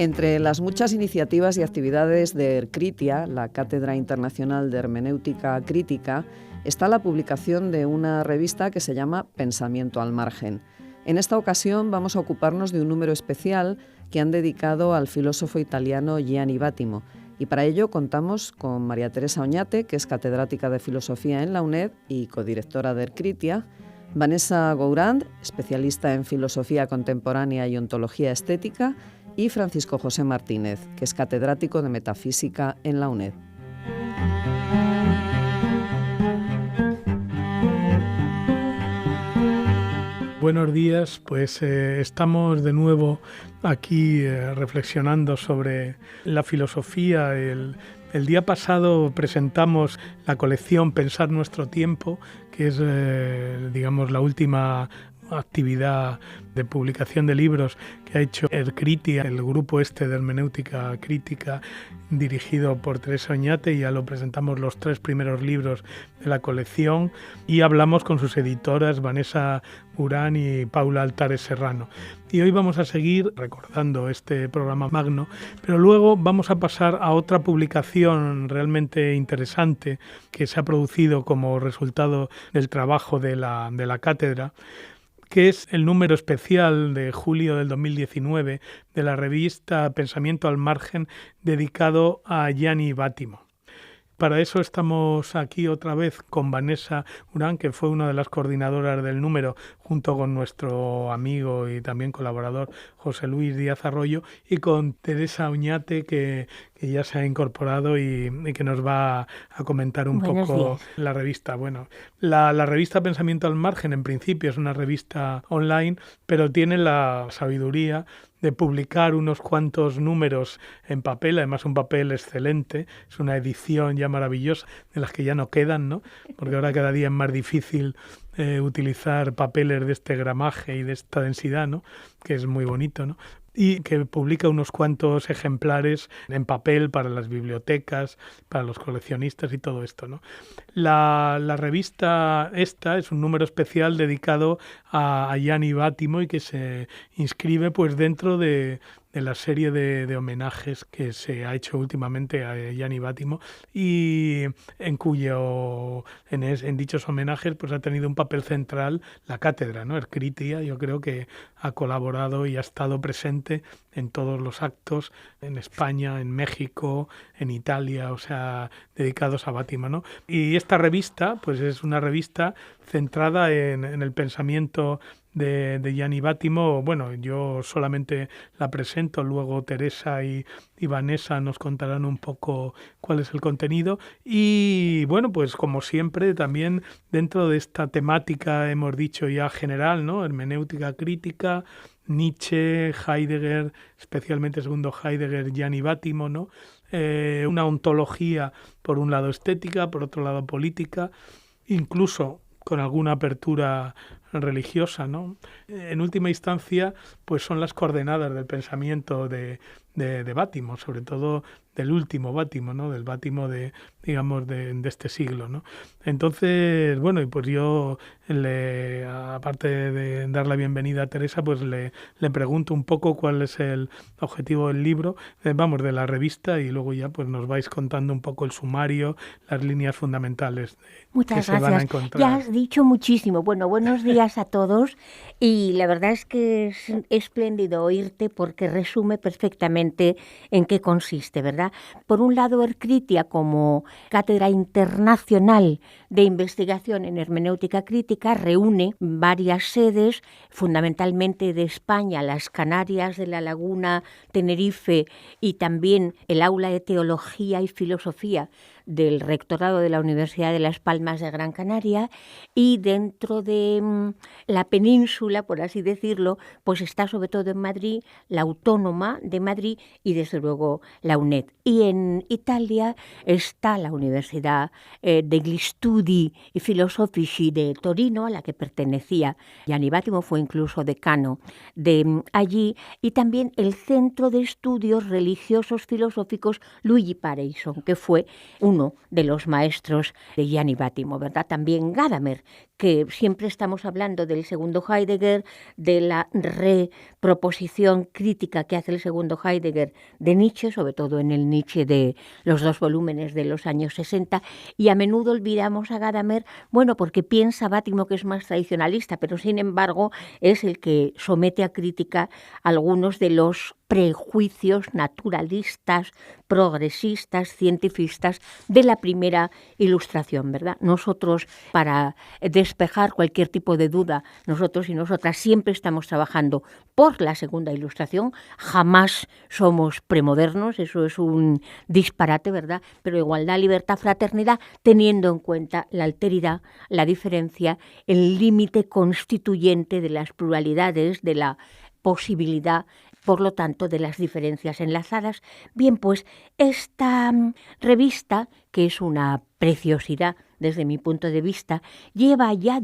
Entre las muchas iniciativas y actividades de Ercritia, la Cátedra Internacional de Hermenéutica Crítica, está la publicación de una revista que se llama Pensamiento al Margen. En esta ocasión vamos a ocuparnos de un número especial que han dedicado al filósofo italiano Gianni Vattimo, y para ello contamos con María Teresa Oñate, que es catedrática de Filosofía en la UNED y codirectora de Ercritia, Vanessa Gourand, especialista en Filosofía Contemporánea y Ontología Estética, y Francisco José Martínez, que es catedrático de Metafísica en la UNED. Buenos días, pues estamos de nuevo aquí reflexionando sobre la filosofía. El día pasado presentamos la colección Pensar nuestro tiempo, que es, digamos, la última actividad de publicación de libros que ha hecho Ercritia, el grupo de hermenéutica crítica dirigido por Teresa Oñate, y ya lo presentamos los 3 primeros libros de la colección y hablamos con sus editoras Vanessa Gourand y Paula Altares Serrano. Y hoy vamos a seguir recordando este programa magno, pero luego vamos a pasar a otra publicación realmente interesante que se ha producido como resultado del trabajo de la cátedra, que es el número especial de julio del 2019 de la revista Pensamiento al Margen, dedicado a Gianni Vattimo. Para eso estamos aquí otra vez con Vanessa Gourand, que fue una de las coordinadoras del número, junto con nuestro amigo y también colaborador José Luis Díaz Arroyo, y con Teresa Oñate, que ya se ha incorporado y que nos va a comentar un poco la revista. Bueno, la revista Pensamiento al Margen, en principio, es una revista online, pero tiene la sabiduría de publicar unos cuantos números en papel, además un papel excelente, es una edición ya maravillosa, de las que ya no quedan, ¿no? Porque ahora cada día es más difícil utilizar papeles de este gramaje y de esta densidad, ¿no? Que es muy bonito, ¿no? Y que publica unos cuantos ejemplares en papel para las bibliotecas, para los coleccionistas y todo esto, ¿no? La revista esta es un número especial dedicado a Gianni Vattimo y que se inscribe pues dentro de la serie de homenajes que se ha hecho últimamente a Gianni Vattimo, y en dichos homenajes pues ha tenido un papel central la cátedra, ¿no? Ercritia, yo creo que ha colaborado y ha estado presente en todos los actos en España, en México, en Italia, o sea, dedicados a Vattimo, ¿no? Y esta revista pues es una revista centrada en el pensamiento de Gianni Vattimo. Bueno, yo solamente la presento, luego Teresa y Vanessa nos contarán un poco cuál es el contenido, y bueno, pues como siempre también dentro de esta temática, hemos dicho ya general, ¿no? Hermenéutica crítica, Nietzsche, Heidegger, especialmente segundo Heidegger, Gianni Vattimo, ¿no? Una ontología, por un lado estética, por otro lado política, incluso con alguna apertura religiosa, ¿no? En última instancia, pues son las coordenadas del pensamiento de Vattimo, sobre todo del último Vattimo, ¿no? Del Vattimo de este siglo, ¿no? Entonces, bueno, y pues yo, aparte de dar la bienvenida a Teresa, pues le pregunto un poco cuál es el objetivo del libro, de la revista, y luego ya pues nos vais contando un poco el sumario, las líneas fundamentales que se van a encontrar. Ya has dicho muchísimo. Bueno, buenos días a todos, y la verdad es que es espléndido oírte porque resume perfectamente en qué consiste, ¿verdad? Por un lado, Ercritia, como cátedra internacional de investigación en hermenéutica crítica, reúne varias sedes, fundamentalmente de España, las Canarias, de La Laguna, Tenerife, y también el aula de Teología y Filosofía del Rectorado de la Universidad de Las Palmas de Gran Canaria, y dentro de la península, por así decirlo, pues está sobre todo en Madrid, la Autónoma de Madrid y desde luego la UNED. Y en Italia está la Universidad degli Studi Filosofici de Torino, a la que pertenecía Gianni Vattimo, fue incluso decano de allí, y también el Centro de Estudios Religiosos Filosóficos Luigi Pareison, que fue un uno de los maestros de Gianni Vattimo, ¿verdad? También Gadamer, que siempre estamos hablando del segundo Heidegger, de la reproposición crítica que hace el segundo Heidegger de Nietzsche, sobre todo en el Nietzsche de los 2 volúmenes de los años 60, y a menudo olvidamos a Gadamer, bueno, porque piensa Vattimo que es más tradicionalista, pero sin embargo es el que somete a crítica algunos de los prejuicios naturalistas, progresistas, cientifistas de la primera Ilustración, ¿verdad? Nosotros, para despejar cualquier tipo de duda, nosotros y nosotras siempre estamos trabajando por la segunda Ilustración, jamás somos premodernos, eso es un disparate, ¿verdad? Pero igualdad, libertad, fraternidad, teniendo en cuenta la alteridad, la diferencia, el límite constituyente de las pluralidades, de la posibilidad, por lo tanto, de las diferencias enlazadas. Bien, pues esta revista, que es una preciosidad desde mi punto de vista, lleva ya más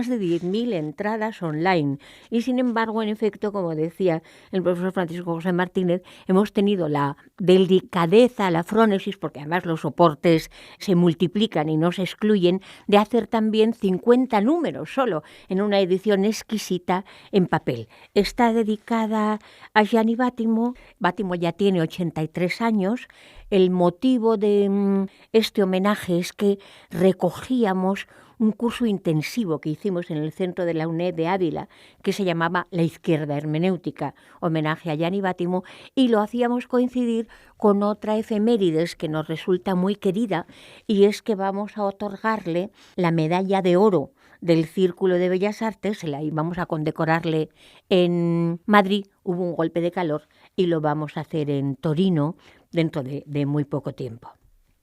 de 10.000 entradas online. Y sin embargo, en efecto, como decía el profesor Francisco José Martínez, hemos tenido la delicadeza, la frónesis, porque además los soportes se multiplican y no se excluyen, de hacer también 50 números solo en una edición exquisita en papel. Está dedicada a Gianni Vattimo. Vattimo ya tiene 83 años. El motivo de este homenaje es que recogíamos un curso intensivo que hicimos en el centro de la UNED de Ávila, que se llamaba La Izquierda Hermenéutica, homenaje a Gianni Vattimo, y lo hacíamos coincidir con otra efemérides que nos resulta muy querida, y es que vamos a otorgarle la medalla de oro del Círculo de Bellas Artes, la íbamos a condecorarle en Madrid, hubo un golpe de calor, y lo vamos a hacer en Torino dentro de muy poco tiempo.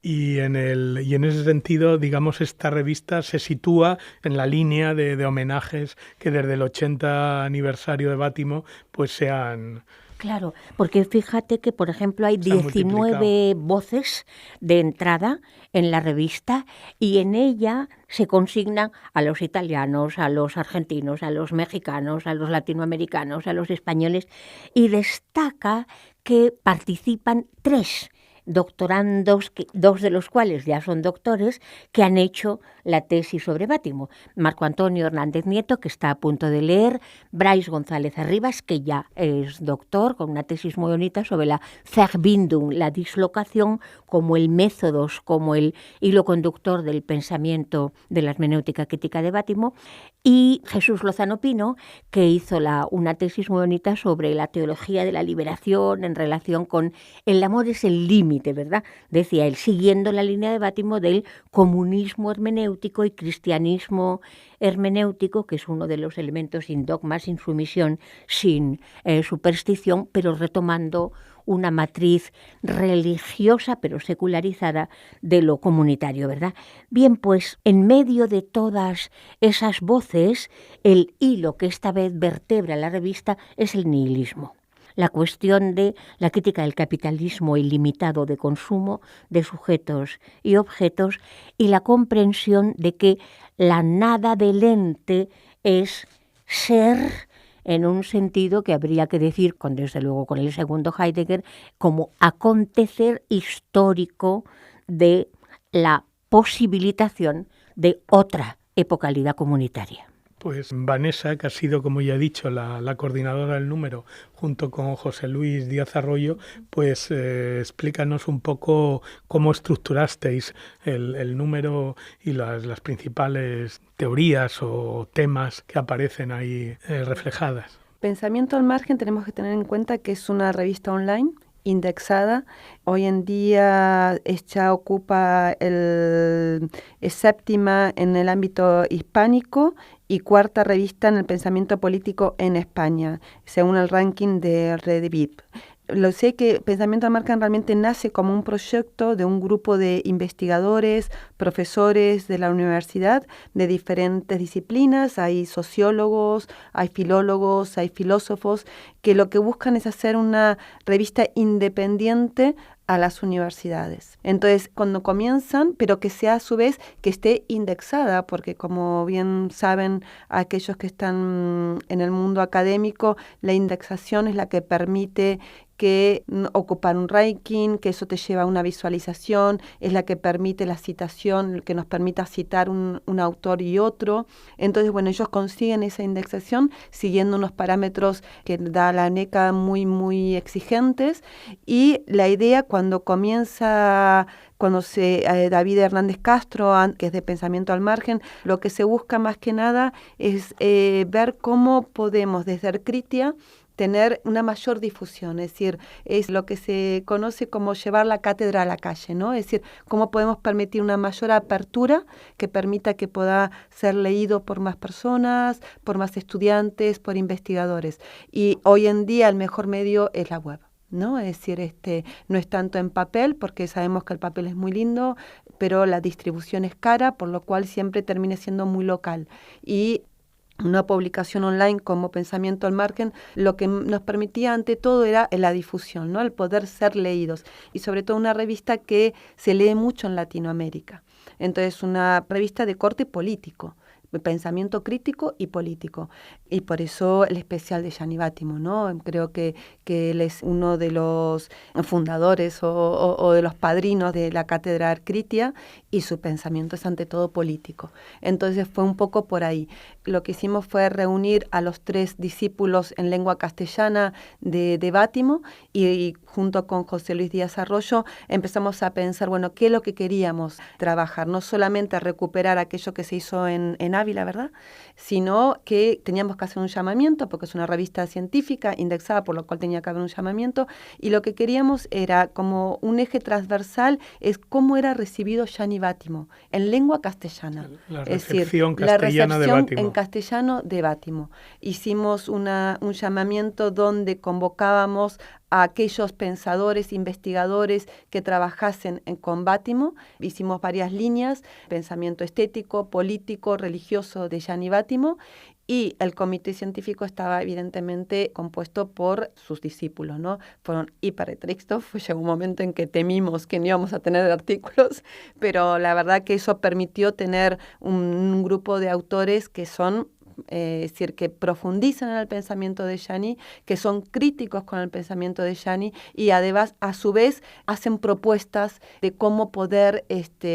Y en ese sentido, digamos, esta revista se sitúa en la línea de homenajes que desde el 80 aniversario de Vattimo pues se han... Claro, porque fíjate que, por ejemplo, hay 19 voces de entrada en la revista y en ella se consignan a los italianos, a los argentinos, a los mexicanos, a los latinoamericanos, a los españoles, y destaca que participan 3 doctorandos, 2 de los cuales ya son doctores, que han hecho la tesis sobre Vattimo. Marco Antonio Hernández Nieto, que está a punto de leer, Bryce González Arribas, que ya es doctor, con una tesis muy bonita sobre la Verbindung, la dislocación, como el métodos, como el hilo conductor del pensamiento de la hermenéutica crítica de Vattimo, y Jesús Lozano Pino, que hizo una tesis muy bonita sobre la teología de la liberación en relación con el amor es el límite, ¿verdad? Decía él, siguiendo la línea de Vattimo del comunismo hermenéutico y cristianismo hermenéutico, que es uno de los elementos sin dogma, sin sumisión, sin superstición, pero retomando una matriz religiosa pero secularizada de lo comunitario, ¿verdad? Bien, pues en medio de todas esas voces, el hilo que esta vez vertebra la revista es el nihilismo. La cuestión de la crítica del capitalismo ilimitado de consumo de sujetos y objetos y la comprensión de que la nada del ente es ser, en un sentido que habría que decir, desde luego con el segundo Heidegger, como acontecer histórico de la posibilitación de otra epocalidad comunitaria. Pues Vanessa, que ha sido, como ya he dicho, la coordinadora del número, junto con José Luis Díaz Arroyo, pues explícanos un poco cómo estructurasteis el número y las principales teorías o temas que aparecen ahí reflejadas. Pensamiento al margen, tenemos que tener en cuenta que es una revista online indexada. Hoy en día ella ocupa es séptima en el ámbito hispánico y 4ª revista en el pensamiento político en España, según el ranking de Redivip. Lo sé que Pensamiento al Margen realmente nace como un proyecto de un grupo de investigadores, profesores de la universidad de diferentes disciplinas. Hay sociólogos, hay filólogos, hay filósofos, que lo que buscan es hacer una revista independiente a las universidades. Entonces, cuando comienzan, pero que sea a su vez que esté indexada, porque como bien saben aquellos que están en el mundo académico, la indexación es la que permite que ocupar un ranking, que eso te lleva a una visualización, es la que permite la citación, que nos permita citar un autor y otro. Entonces, bueno, ellos consiguen esa indexación siguiendo unos parámetros que da la ANECA muy, muy exigentes, y la idea cuando David Hernández Castro, que es de Pensamiento al Margen, lo que se busca más que nada es ver cómo podemos desde Ercritia tener una mayor difusión, es decir, es lo que se conoce como llevar la cátedra a la calle, ¿no? Es decir, cómo podemos permitir una mayor apertura que permita que pueda ser leído por más personas, por más estudiantes, por investigadores. Y hoy en día el mejor medio es la web, ¿no? Es decir, no es tanto en papel, porque sabemos que el papel es muy lindo, pero la distribución es cara, por lo cual siempre termina siendo muy local. Y una publicación online como Pensamiento al Margen, lo que nos permitía ante todo era la difusión, ¿no? El poder ser leídos, y sobre todo una revista que se lee mucho en Latinoamérica. Entonces, una revista de corte político, pensamiento crítico y político. Y por eso el especial de Gianni Vattimo, ¿no? Creo que él es uno de los fundadores o de los padrinos de la cátedra Ercritia, y su pensamiento es ante todo político. Entonces fue un poco por ahí. Lo que hicimos fue reunir a los 3 discípulos en lengua castellana de Vattimo, y junto con José Luis Díaz Arroyo empezamos a pensar, bueno, qué es lo que queríamos trabajar, no solamente recuperar aquello que se hizo en Ávila, ¿verdad?, sino que teníamos que hacer un llamamiento, porque es una revista científica indexada, por lo cual tenía que haber un llamamiento, y lo que queríamos era, como un eje transversal, es cómo era recibido Gianni Vattimo en lengua castellana. La recepción castellana de Vattimo. En castellano de Vattimo. Hicimos un llamamiento donde convocábamos a aquellos pensadores, investigadores que trabajasen con Vattimo. Hicimos varias líneas: pensamiento estético, político, religioso de Gianni Vattimo, y el comité científico estaba evidentemente compuesto por sus discípulos, ¿no? Fueron hiperrestrictos, llegó un momento en que temimos que no íbamos a tener artículos, pero la verdad que eso permitió tener un grupo de autores que son, es decir, que profundizan en el pensamiento de Gianni, que son críticos con el pensamiento de Gianni, y además, a su vez, hacen propuestas de cómo poder,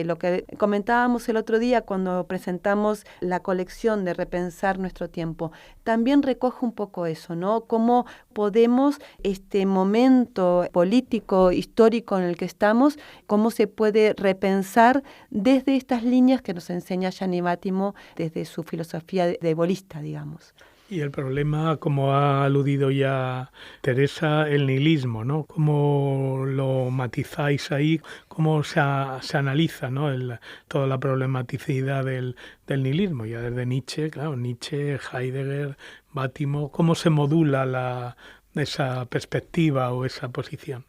lo que comentábamos el otro día cuando presentamos la colección de Repensar nuestro tiempo, también recoge un poco eso, ¿no? Cómo podemos, este momento político, histórico en el que estamos, cómo se puede repensar desde estas líneas que nos enseña Gianni Vattimo desde su filosofía de bolista, digamos. Y el problema, como ha aludido ya Teresa, el nihilismo, ¿no? ¿Cómo lo matizáis ahí? ¿Cómo se analiza, ¿no? toda la problematicidad del nihilismo? Ya desde Nietzsche, claro, Nietzsche, Heidegger, Vattimo, ¿cómo se modula esa perspectiva o esa posición?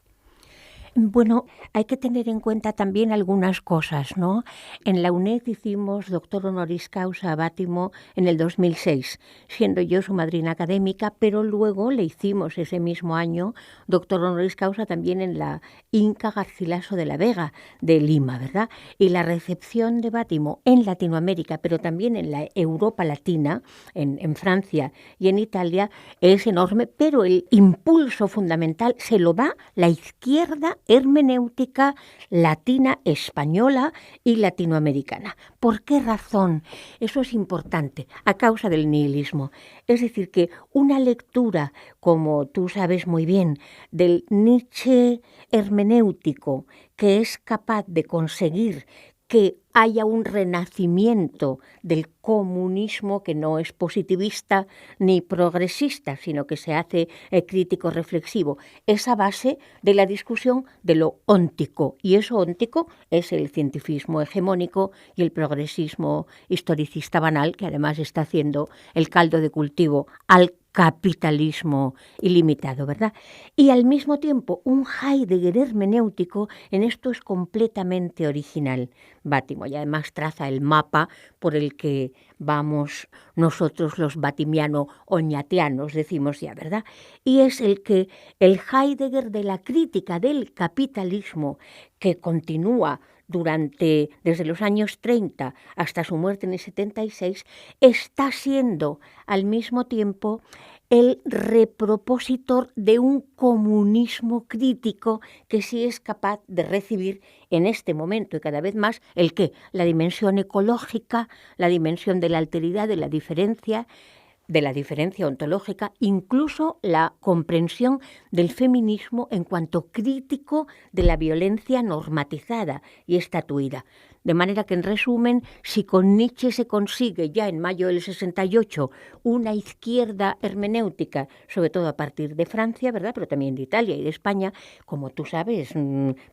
Bueno, hay que tener en cuenta también algunas cosas, ¿no? En la UNED hicimos doctor honoris causa a Vattimo en el 2006, siendo yo su madrina académica, pero luego le hicimos ese mismo año doctor honoris causa también en la Inca Garcilaso de la Vega de Lima, ¿verdad? Y la recepción de Vattimo en Latinoamérica, pero también en la Europa Latina, en Francia y en Italia, es enorme, pero el impulso fundamental se lo da la izquierda hermenéutica latina, española y latinoamericana. ¿Por qué razón? Eso es importante, a causa del nihilismo. Es decir, que una lectura, como tú sabes muy bien, del Nietzsche hermenéutico, que es capaz de conseguir que haya un renacimiento del comunismo que no es positivista ni progresista, sino que se hace crítico reflexivo. Esa base de la discusión de lo óntico, y eso óntico es el cientifismo hegemónico y el progresismo historicista banal, que además está haciendo el caldo de cultivo al capitalismo ilimitado, ¿verdad? Y al mismo tiempo un Heidegger hermenéutico, en esto es completamente original Vattimo, y además traza el mapa por el que vamos nosotros los vattimiano-oñatianos, decimos ya, ¿verdad? Y es el Heidegger de la crítica del capitalismo, que continúa desde los años 30 hasta su muerte en el 76, está siendo al mismo tiempo el repropositor de un comunismo crítico que sí es capaz de recibir en este momento y cada vez más el qué, la dimensión ecológica, la dimensión de la alteridad, de la diferencia ontológica, incluso la comprensión del feminismo en cuanto crítico de la violencia normatizada y estatuida. De manera que, en resumen, si con Nietzsche se consigue ya en mayo del 68 una izquierda hermenéutica, sobre todo a partir de Francia, ¿verdad?, pero también de Italia y de España, como tú sabes,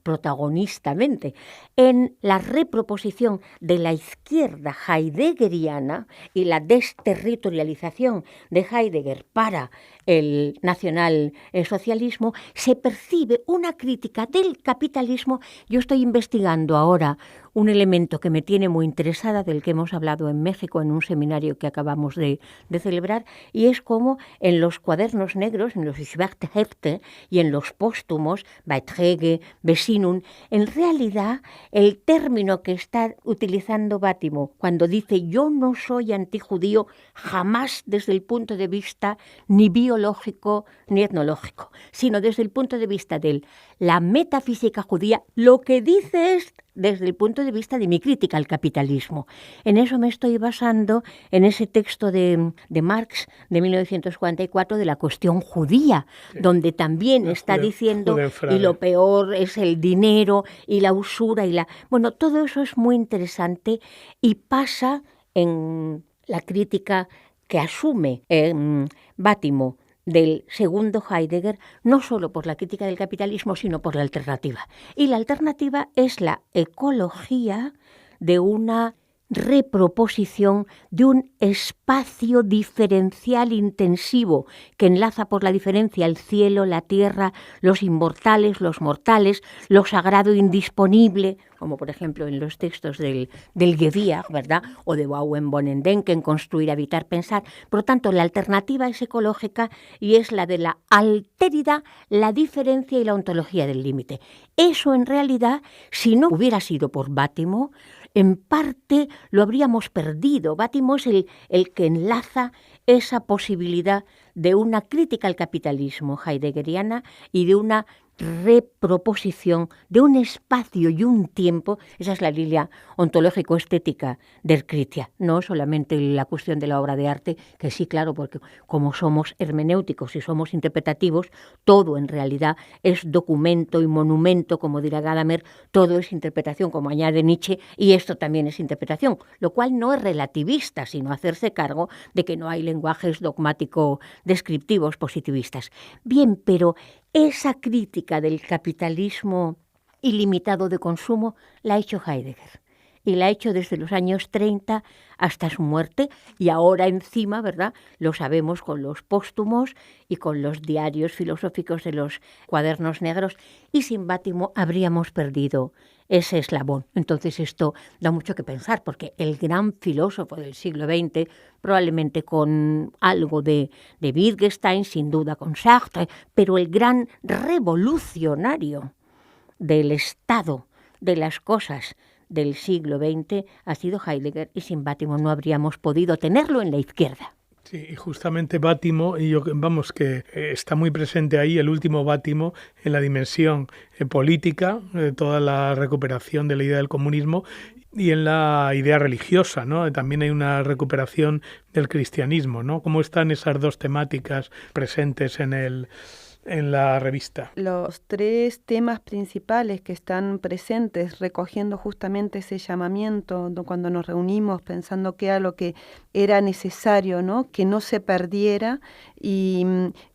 protagonistamente, en la reproposición de la izquierda heideggeriana y la desterritorialización de Heidegger para el nacionalsocialismo, se percibe una crítica del capitalismo. Yo estoy investigando ahora un elemento que me tiene muy interesada, del que hemos hablado en México en un seminario que acabamos de celebrar, y es cómo en los cuadernos negros, en los Schwerthefte y en los póstumos, Beiträge, Besinum, en realidad el término que está utilizando Bátimo cuando dice yo no soy antijudío jamás desde el punto de vista ni biológico ni etnológico, sino desde el punto de vista de la metafísica judía, lo que dice es desde el punto de vista de mi crítica al capitalismo. En eso me estoy basando en ese texto de Marx de 1944 de la cuestión judía, sí, donde también está diciendo y lo peor es el dinero y la usura y la... Bueno, todo eso es muy interesante y pasa en la crítica que asume Bátimo del segundo Heidegger, no solo por la crítica del capitalismo, sino por la alternativa. Y la alternativa es la ecología de una reproposición de un espacio diferencial intensivo que enlaza por la diferencia el cielo, la tierra, los inmortales, los mortales, lo sagrado indisponible, como por ejemplo en los textos del Gevier, ¿verdad?, o de Bauen-Bonendenken, Construir, Habitar, Pensar. Por lo tanto, la alternativa es ecológica y es la de la alteridad, la diferencia y la ontología del límite. Eso, en realidad, si no hubiera sido por Bátimo, en parte lo habríamos perdido. Bátimo es el que enlaza esa posibilidad de una crítica al capitalismo heideggeriana y de una reproposición de un espacio y un tiempo. Esa es la línea ontológico-estética del Kritia, no solamente la cuestión de la obra de arte, que sí, claro, porque como somos hermenéuticos y somos interpretativos, todo en realidad es documento y monumento, como dirá Gadamer, todo es interpretación, como añade Nietzsche, y esto también es interpretación, lo cual no es relativista, sino hacerse cargo de que no hay lenguajes dogmático-descriptivos positivistas. Bien, pero esa crítica del capitalismo ilimitado de consumo la ha hecho Heidegger y la ha hecho desde los años 30 hasta su muerte, y ahora encima, ¿verdad?, lo sabemos con los póstumos y con los diarios filosóficos de los cuadernos negros, y sin Bátimo habríamos perdido ese eslabón. Entonces esto da mucho que pensar, porque el gran filósofo del siglo XX, probablemente con algo de Wittgenstein, sin duda con Sartre, pero el gran revolucionario del estado de las cosas del siglo XX ha sido Heidegger, y sin Bátimo no habríamos podido tenerlo en la izquierda. Sí, y justamente Bátimo, y yo, vamos, que está muy presente ahí el último Bátimo en la dimensión política, toda la recuperación de la idea del comunismo, y en la idea religiosa, ¿no? También hay una recuperación del cristianismo, ¿no? ¿Cómo están esas dos temáticas presentes en la revista? Los tres temas principales que están presentes, recogiendo justamente ese llamamiento cuando nos reunimos pensando qué era lo que era necesario, ¿no?, que no se perdiera, y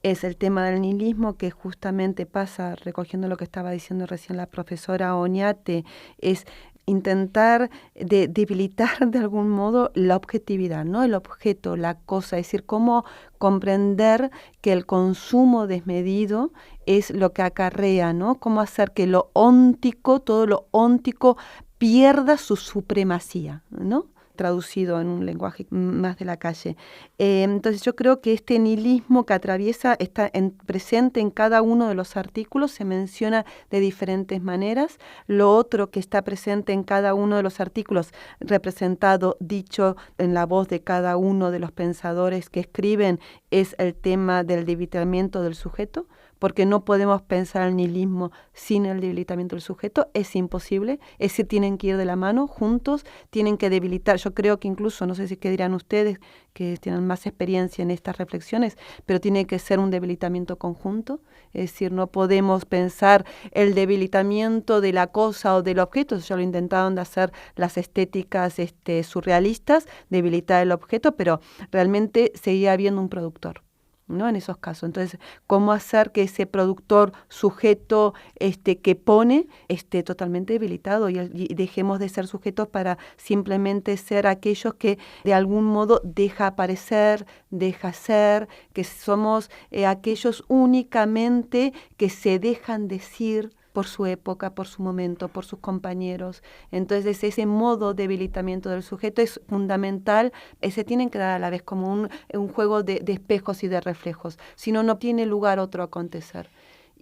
es el tema del nihilismo, que justamente pasa, recogiendo lo que estaba diciendo recién la profesora Oñate, es intentar debilitar de algún modo la objetividad, ¿no?, el objeto, la cosa, es decir, cómo comprender que el consumo desmedido es lo que acarrea, ¿no?, cómo hacer que lo óntico, todo lo óntico, pierda su supremacía, ¿no? traducido en un lenguaje más de la calle. Entonces yo creo que este nihilismo que atraviesa está presente en cada uno de los artículos, se menciona de diferentes maneras. Lo otro que está presente en cada uno de los artículos, representado, dicho en la voz de cada uno de los pensadores que escriben, es el tema del debilitamiento del sujeto, porque no podemos pensar el nihilismo sin el debilitamiento del sujeto, es imposible, es decir, tienen que ir de la mano, juntos, tienen que debilitar. Yo creo que incluso, no sé si qué dirán ustedes, que tienen más experiencia en estas reflexiones, pero tiene que ser un debilitamiento conjunto, es decir, no podemos pensar el debilitamiento de la cosa o del objeto, ya lo intentaron de hacer las estéticas surrealistas, debilitar el objeto, pero realmente seguía habiendo un productor, ¿no? En esos casos. Entonces, ¿cómo hacer que ese productor sujeto que pone esté totalmente debilitado y dejemos de ser sujetos para simplemente ser aquellos que de algún modo deja aparecer, deja ser, que somos aquellos únicamente que se dejan decir por su época, por su momento, por sus compañeros? Entonces ese modo de debilitamiento del sujeto es fundamental, se tienen que dar a la vez como un juego de espejos y de reflejos, si no, no tiene lugar otro acontecer.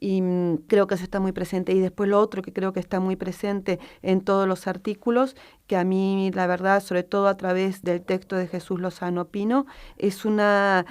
Y creo que eso está muy presente. Y después lo otro que creo que está muy presente en todos los artículos, que a mí la verdad, sobre todo a través del texto de Jesús Lozano Pino, es una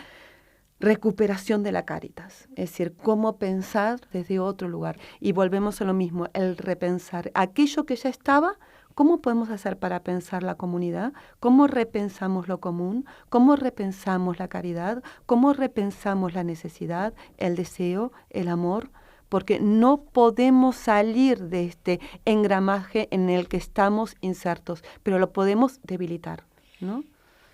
recuperación de la Cáritas, es decir, cómo pensar desde otro lugar. Y volvemos a lo mismo, el repensar aquello que ya estaba. ¿Cómo podemos hacer para pensar la comunidad? ¿Cómo repensamos lo común? ¿Cómo repensamos la caridad? ¿Cómo repensamos la necesidad, el deseo, el amor? Porque no podemos salir de este engramaje en el que estamos insertos, pero lo podemos debilitar, ¿no?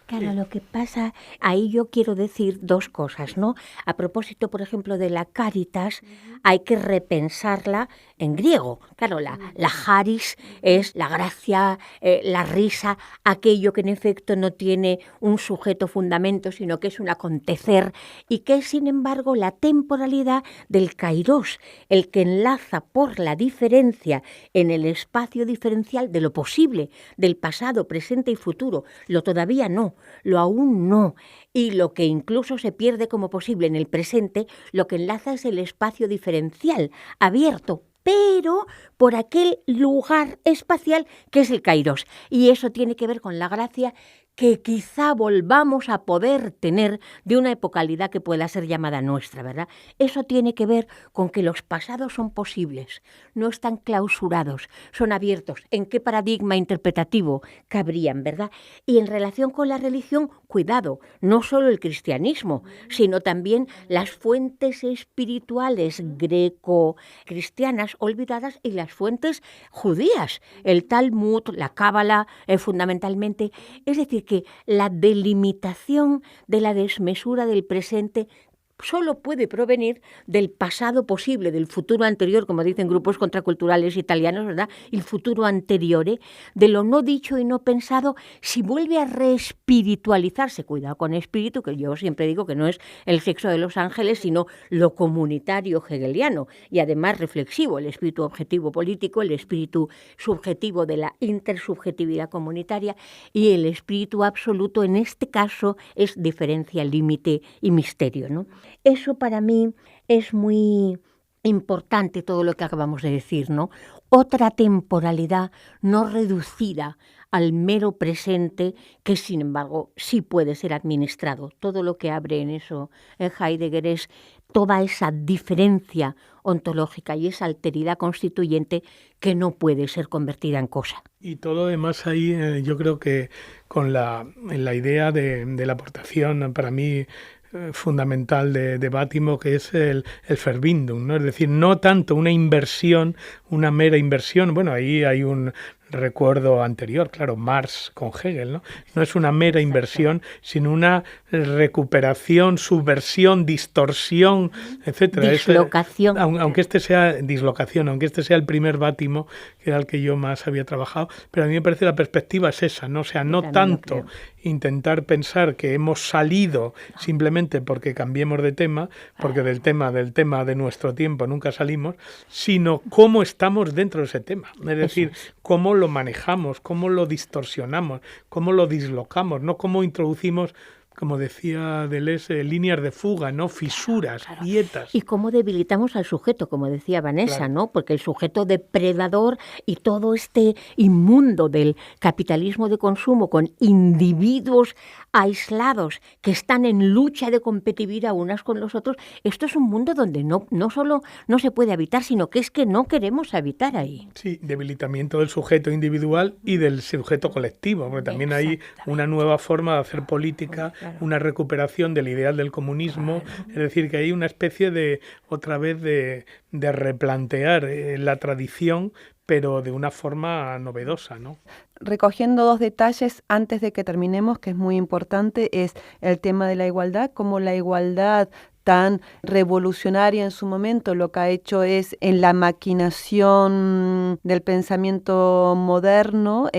Claro, lo que pasa, ahí yo quiero decir dos cosas, ¿no? A propósito, por ejemplo, de la Cáritas, hay que repensarla en griego. Claro, la charis es la gracia, la risa, aquello que en efecto no tiene un sujeto fundamento, sino que es un acontecer, y que es, sin embargo, la temporalidad del kairos, el que enlaza por la diferencia en el espacio diferencial de lo posible, del pasado, presente y futuro, lo todavía no, lo aún no, y lo que incluso se pierde como posible en el presente, lo que enlaza es el espacio diferencial, abierto, pero por aquel lugar espacial que es el kairos. Y eso tiene que ver con la gracia que quizá volvamos a poder tener de una epocalidad que pueda ser llamada nuestra, ¿verdad? Eso tiene que ver con que los pasados son posibles, no están clausurados, son abiertos. ¿En qué paradigma interpretativo cabrían, verdad? Y en relación con la religión, cuidado, no solo el cristianismo, sino también las fuentes espirituales greco-cristianas olvidadas y las fuentes judías, el Talmud, la Cábala, fundamentalmente. Es decir, que la delimitación de la desmesura del presente solo puede provenir del pasado posible, del futuro anterior, como dicen grupos contraculturales italianos, ¿verdad? El futuro anteriore, de lo no dicho y no pensado, si vuelve a reespiritualizarse, cuidado con espíritu, que yo siempre digo que no es el sexo de los ángeles, sino lo comunitario hegeliano, y además reflexivo, el espíritu objetivo político, el espíritu subjetivo de la intersubjetividad comunitaria, y el espíritu absoluto, en este caso, es diferencia, límite y misterio, ¿no? Eso para mí es muy importante, todo lo que acabamos de decir, ¿no? Otra temporalidad no reducida al mero presente, que sin embargo sí puede ser administrado. Todo lo que abre en eso Heidegger es toda esa diferencia ontológica y esa alteridad constituyente que no puede ser convertida en cosa. Y todo además ahí yo creo que con la idea de la aportación para mí fundamental de Bátimo, que es el verbindum, ¿no? Es decir, no tanto una inversión, una mera inversión, bueno, ahí hay un recuerdo anterior, claro, Marx con Hegel, ¿no? No es una mera inversión, sino una recuperación, subversión, distorsión, etcétera. Dislocación. Aunque este sea dislocación, aunque este sea el primer Bátimo, que era el que yo más había trabajado, pero a mí me parece la perspectiva es esa, ¿no? O sea, no tanto intentar pensar que hemos salido simplemente porque cambiemos de tema, porque del tema de nuestro tiempo nunca salimos, sino cómo estamos dentro de ese tema. Es decir, cómo lo manejamos, cómo lo distorsionamos, cómo lo dislocamos, no cómo introducimos, como decía Deleuze, líneas de fuga, ¿no? Fisuras, grietas. Y cómo debilitamos al sujeto, como decía Vanessa, Claro. ¿no? Porque el sujeto depredador y todo este inmundo del capitalismo de consumo con individuos aislados que están en lucha de competitividad unas con los otros, esto es un mundo donde no solo no se puede habitar, sino que es que no queremos habitar ahí. Sí, debilitamiento del sujeto individual y del sujeto colectivo, porque también hay una nueva forma de hacer política, una recuperación del ideal del comunismo, es decir, que hay una especie de, otra vez, de replantear la tradición, pero de una forma novedosa, ¿no? Recogiendo dos detalles antes de que terminemos, que es muy importante, es el tema de la igualdad, como la igualdad tan revolucionaria en su momento, lo que ha hecho es en la maquinación del pensamiento moderno,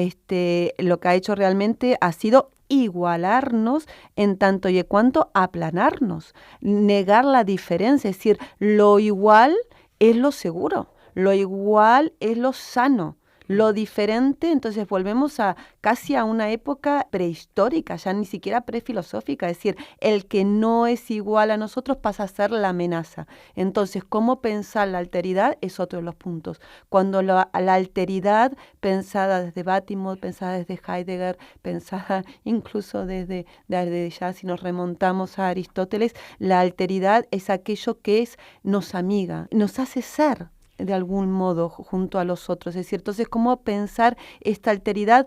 lo que ha hecho realmente ha sido igualarnos en tanto y en cuanto aplanarnos, negar la diferencia, es decir, lo igual es lo seguro, lo igual es lo sano. Lo diferente, entonces volvemos casi a una época prehistórica, ya ni siquiera prefilosófica, es decir, el que no es igual a nosotros pasa a ser la amenaza. Entonces, ¿cómo pensar la alteridad? Es otro de los puntos. Cuando la alteridad pensada desde Batimov, pensada desde Heidegger, pensada incluso desde ya si nos remontamos a Aristóteles, la alteridad es aquello que nos amiga, nos hace ser de algún modo junto a los otros, es decir, entonces cómo pensar esta alteridad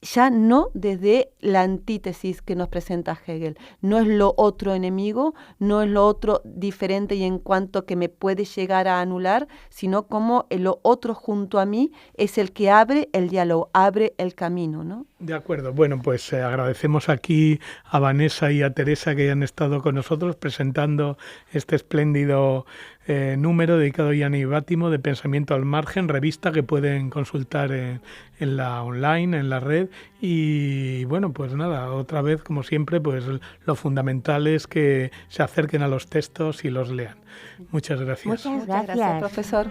ya no desde la antítesis que nos presenta Hegel, no es lo otro enemigo, no es lo otro diferente y en cuanto que me puede llegar a anular, sino como lo otro junto a mí es el que abre el diálogo, abre el camino, ¿no? De acuerdo. Bueno, pues agradecemos aquí a Vanessa y a Teresa que hayan estado con nosotros presentando este espléndido número dedicado a Gianni Battimo de Pensamiento al Margen, revista que pueden consultar en la online, en la red. Y bueno, pues nada, otra vez, como siempre, pues lo fundamental es que se acerquen a los textos y los lean. Muchas gracias. Muchas Muchas gracias, profesor.